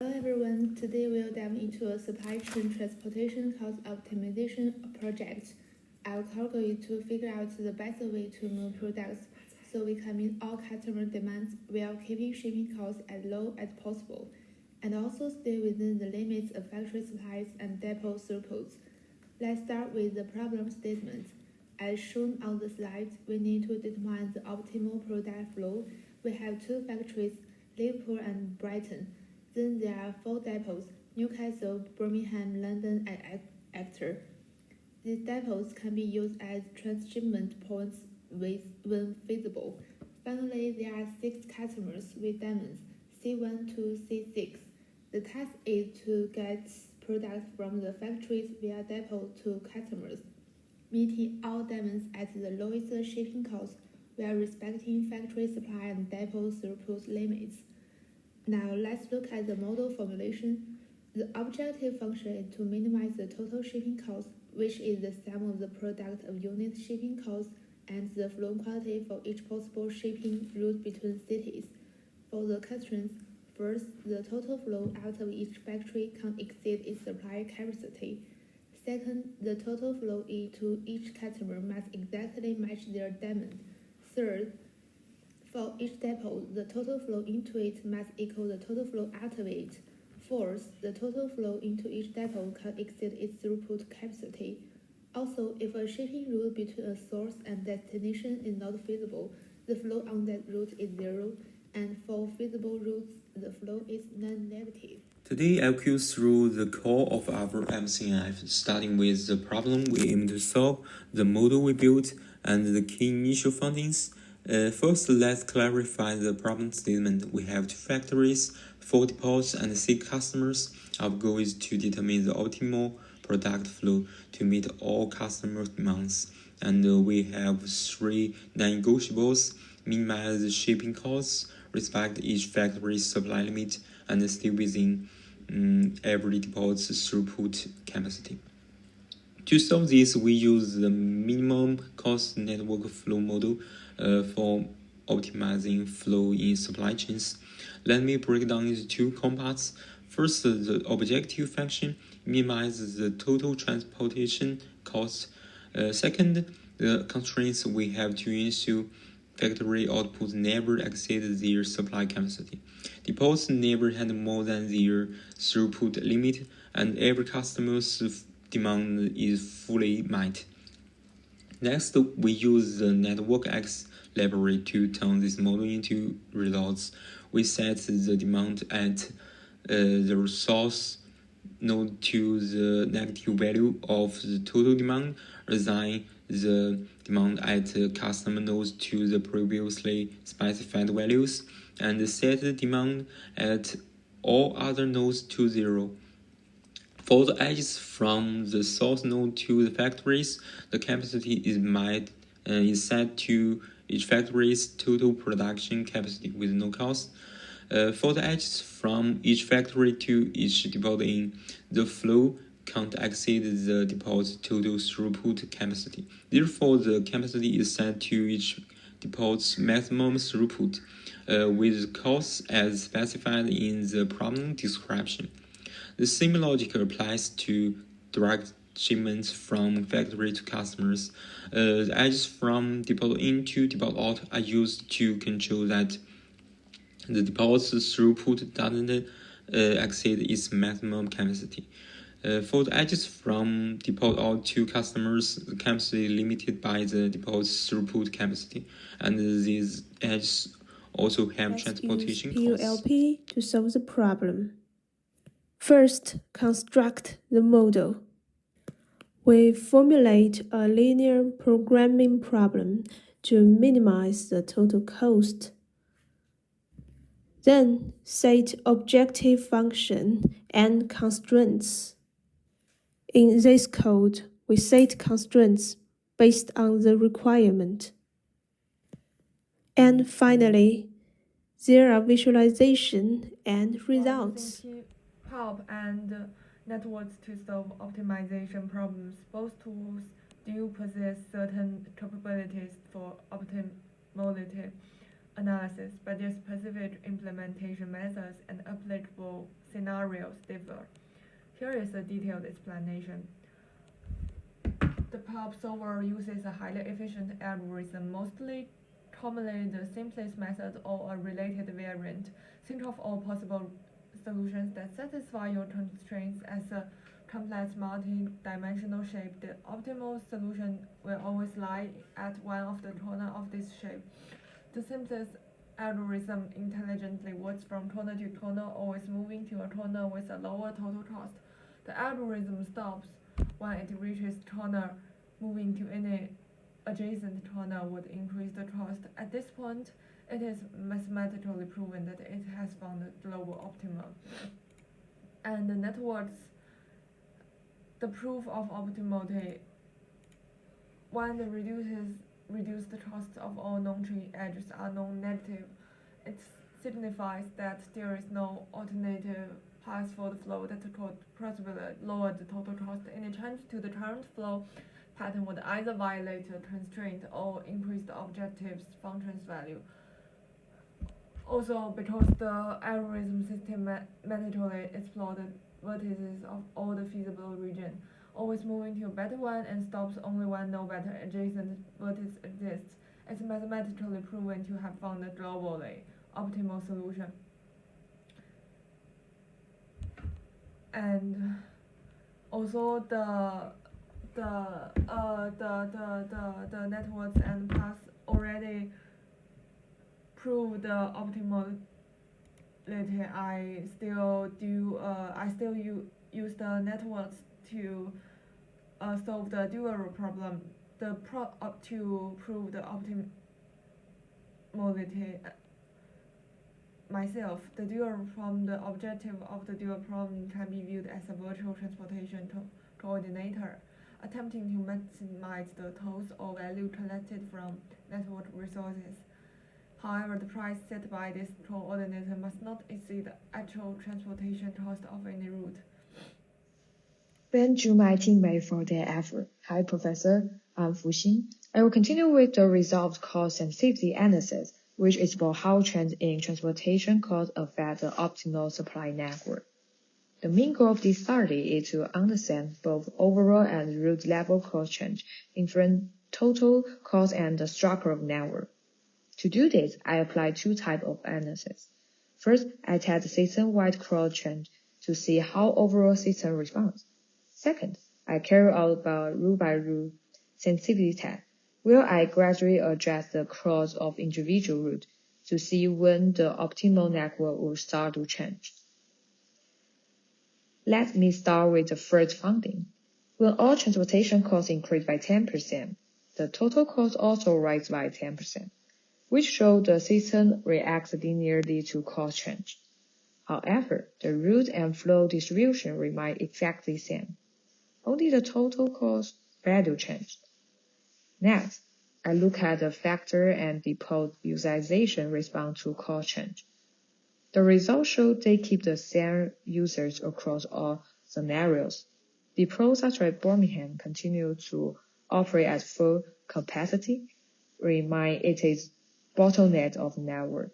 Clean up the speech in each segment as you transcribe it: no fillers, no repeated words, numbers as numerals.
Hello everyone, today we'll dive into a supply chain transportation cost optimization project. Our goal is to figure out the best way to move products so we can meet all customer demands while keeping shipping costs as low as possible, and also stay within the limits of factory supplies and depot throughputs. Let's start with the problem statement. As shown on the slide, we need to determine the optimal product flow. We have two factories, Liverpool and Brighton. Then there are 4 depots, Newcastle, Birmingham, London, and Exeter. These depots can be used as transshipment points when feasible. Finally, there are 6 customers with diamonds, C1 to C6. The task is to get products from the factories via depot to customers, meeting all diamonds at the lowest shipping cost while respecting factory supply and depot throughput limits. Now let's look at the model formulation. The objective function is to minimize the total shipping cost, which is the sum of the product of unit shipping costs and the flow quantity for each possible shipping route between cities. For the constraints, first, the total flow out of each factory can't exceed its supply capacity. Second, the total flow into each customer must exactly match their demand. Third, for each depot, the total flow into it must equal the total flow out of it. Fourth, the total flow into each depot can exceed its throughput capacity. Also, if a shipping route between a source and destination is not feasible, the flow on that route is zero, and for feasible routes, the flow is non-negative. Today, I'll walk you through the core of our MCNF, starting with the problem we aim to solve, the model we built, and the key initial findings. First, let's clarify the problem statement. We have 2 factories, 4 depots, and 6 customers. Our goal is to determine the optimal product flow to meet all customer demands. And we have 3 non-negotiables: minimize the shipping costs, respect each factory's supply limit, and stay within every depot's throughput capacity. To solve this, we use the minimum cost network flow model for optimizing flow in supply chains. Let me break down into 2 components. First, the objective function minimizes the total transportation cost. Second, the constraints we have to ensure factory output never exceeds their supply capacity. Depots never had more than their throughput limit, and every customer's demand is fully met. Next, we use the Network X library to turn this model into results. We set the demand at the source node to the negative value of the total demand, assign the demand at customer nodes to the previously specified values, and set the demand at all other nodes to 0. For the edges from the source node to the factories, the capacity is set to each factory's total production capacity with no cost. For the edges from each factory to each depot in, the flow can't exceed the depot's total throughput capacity. Therefore, the capacity is set to each depot's maximum throughput, with costs as specified in the problem description. The same logic applies to direct shipments from factory to customers. The edges from depot in to depot out are used to control that the depot's throughput doesn't exceed its maximum capacity. For the edges from depot out to customers, the capacity is limited by the depot's throughput capacity, and these edges also have transportation costs. PULP to solve the problem. First, construct the model. We formulate a linear programming problem to minimize the total cost. Then, set objective function and constraints. In this code, we set constraints based on the requirement. And finally, there are visualization and results. Pulp and networks to solve optimization problems. Both tools do possess certain capabilities for optimality. analysis, but their specific implementation methods and applicable scenarios differ. Here is a detailed explanation. The POP solver uses a highly efficient algorithm, mostly commonly the simplest method or a related variant. Think of all possible solutions that satisfy your constraints as a complex multi-dimensional shape. The optimal solution will always lie at one of the corners of this shape. The simplest algorithm intelligently works from corner to corner, always moving to a corner with a lower total cost. The algorithm stops when it reaches corner. Moving to any adjacent corner would increase the cost. At this point, it is mathematically proven that it has found the global optimum. And the networks, the proof of optimality, when the reduce the cost of all non-tree edges are non-negative, it signifies that there is no alternative path for the flow that could possibly lower the total cost. Any change to the current flow pattern would either violate a constraint or increase the objective's function's value. Also, because the algorithm systematically explored the vertices of all the feasible regions, always moving to a better one and stops only when no better adjacent vertex exists, it's mathematically proven to have found a globally optimal solution. And also the networks and paths already prove the optimality. I still use the networks to solve the dual problem. To prove the optimality myself. The dual problem, the objective of the dual problem can be viewed as a virtual transportation coordinator, attempting to maximize the tolls or value collected from network resources. However, the price set by this coordinator must not exceed the actual transportation cost of any route. Thank you, my teammate, for their effort. Hi, Professor. I'm Fu Xin. I will continue with the resolved cost and safety analysis, which explore how trends in transportation costs affect the optimal supply network. The main goal of this study is to understand both overall and route level cost change, influence total cost and the structure of network. To do this, I apply two types of analysis. First, I test system-wide cost change to see how overall system responds. Second, I carry out a route-by-route sensitivity test, where I gradually adjust the cost of individual routes to see when the optimal network will start to change. Let me start with the first finding. When all transportation costs increase by 10%, the total cost also rises by 10%, which shows the system reacts linearly to cost change. However, the route and flow distribution remain exactly the same. Only the total cost value changed. Next, I look at the factor and depot utilization response to cost change. The results show they keep the same users across all scenarios. Depots such as Birmingham continue to operate at full capacity, remain it is bottleneck of network.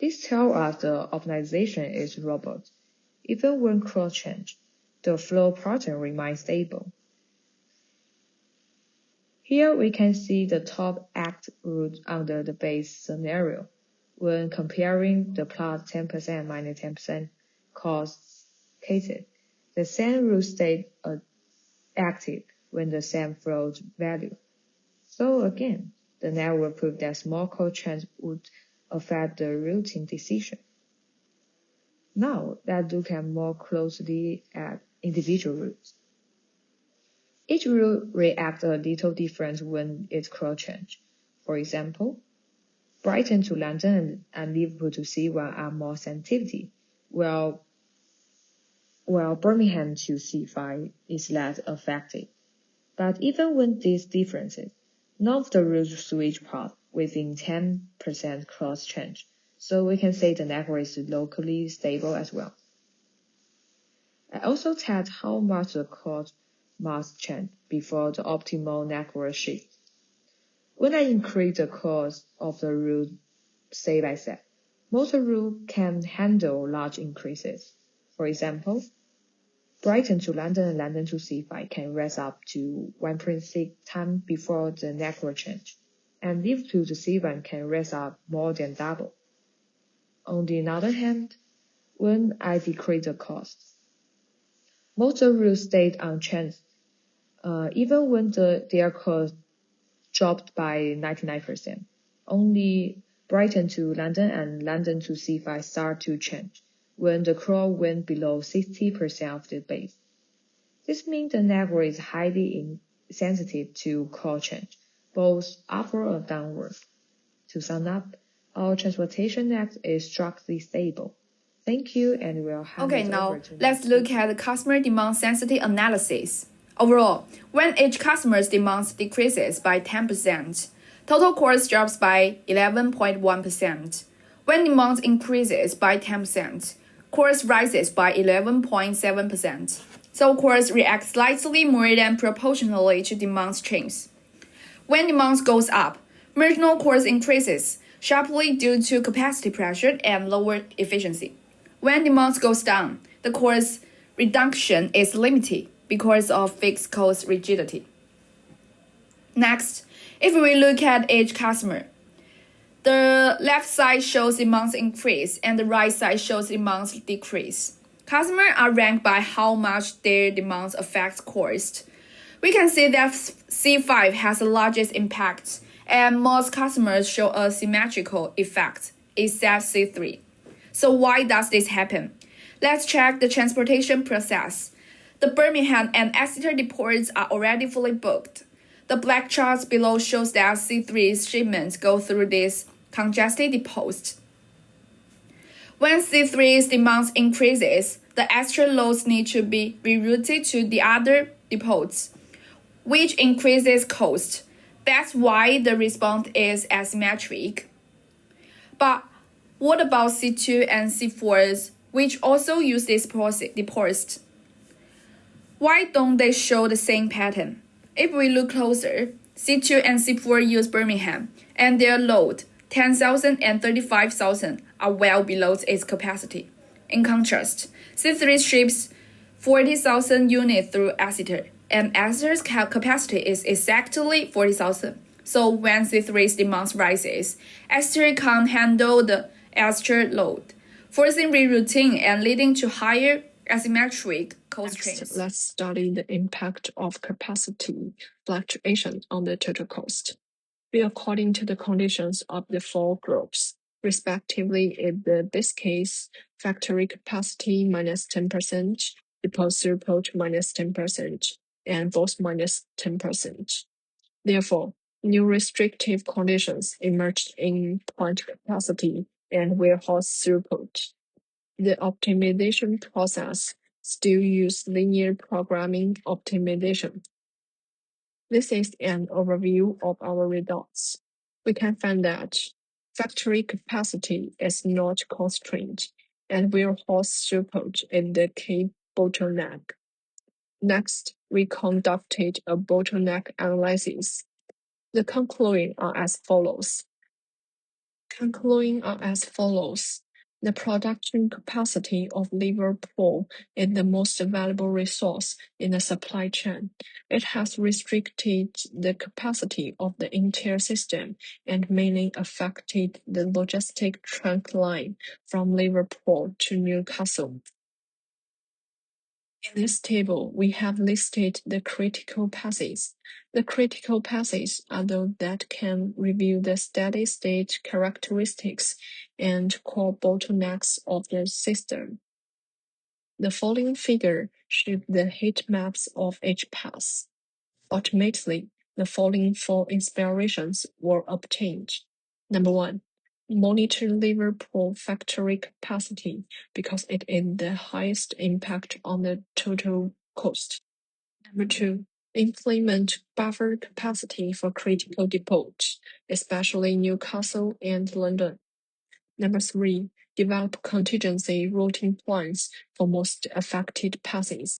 This tells us the optimization is robust. Even when cost change, the flow pattern remains stable. Here we can see the top act route under the base scenario. When comparing the plus 10% and minus 10% cost cases, the same route stayed active when the same flow value. So again, the network proved that small cost change would affect the routing decision. Now let's look at more closely at individual routes. Each route reacts a little different when it's cost change. For example, Brighton to London and Liverpool to C1 are more sensitivity, while Birmingham to C5 is less affected. But even with these differences, none of the routes switch path within 10% cross change, so we can say the network is locally stable as well. I also test how much the cost must change before the optimal network shift. When I increase the cost of the route step by step, motor route can handle large increases. For example, Brighton to London and London to C5 can raise up to 1.6 times before the network change, and Live to the C1 can raise up more than double. On the other hand, when I decrease the cost, motor routes stayed unchanged, even when their cost dropped by 99%. Only Brighton to London and London to C5 start to change when the crawl went below 60% of the base. This means the network is highly sensitive to call change, both upward or downward. To sum up, our transportation net is structurally stable. Thank you, and we'll hand Okay, it now over to let's Nancy. look at the customer demand sensitivity analysis. Overall, when each customer's demand decreases by 10%, total cost drops by 11.1%. When demand increases by 10%, cost rises by 11.7%. So cost reacts slightly more than proportionally to demand change. When demand goes up, marginal cost increases sharply due to capacity pressure and lower efficiency. When demand goes down, the cost reduction is limited because of fixed cost rigidity. Next, if we look at each customer, the left side shows demand increase and the right side shows demand decrease. Customers are ranked by how much their demand affects cost. We can see that C5 has the largest impact, and most customers show a symmetrical effect, except C3. So why does this happen? Let's check the transportation process. The Birmingham and Exeter depots are already fully booked. The black charts below shows that C3's shipments go through these congested depots. When C3's demand increases, the extra loads need to be rerouted to the other depots, which increases cost. That's why the response is asymmetric. But what about C2 and C4s, which also use this depots? Why don't they show the same pattern? If we look closer, C2 and C4 use Birmingham, and their load, 10,000 and 35,000, are well below its capacity. In contrast, C3 ships 40,000 units through Exeter, and Exeter's capacity is exactly 40,000. So when C3's demand rises, Exeter can't handle the extra load, forcing rerouting and leading to higher asymmetric cost trends. Next, let's study the impact of capacity fluctuation on the total cost. According to the conditions of the four groups, respectively, if the base case factory capacity minus 10%, depot throughput minus 10%, and both minus 10%. Therefore, new restrictive conditions emerged in plant capacity and warehouse throughput. The optimization process still uses linear programming optimization. This is an overview of our results. We can find that factory capacity is not constrained, and warehouse throughput is the key bottleneck. Next, we conducted a bottleneck analysis. The conclusions are as follows. The production capacity of Liverpool is the most valuable resource in the supply chain. It has restricted the capacity of the entire system and mainly affected the logistic trunk line from Liverpool to Newcastle. In this table, we have listed the critical paths. The critical paths are those that can reveal the steady state characteristics and core bottlenecks of the system. The following figure shows the heat maps of each path. Ultimately, the following four inspirations were obtained. Number 1. Monitor Liverpool factory capacity because it is the highest impact on the total cost. Number 2. Implement buffer capacity for critical depots, especially Newcastle and London. Number 3. Develop contingency routing plans for most affected paths.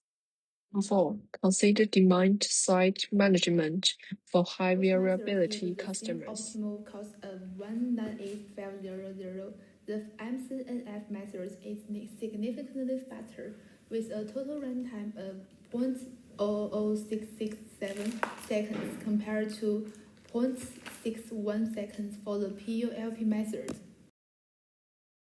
4. Consider demand-side management for high Which method variability yields the same customers. optimal cost of 198,500. The MCNF method is significantly faster, with a total runtime of 0.00667 seconds compared to 0.61 seconds for the PULP method.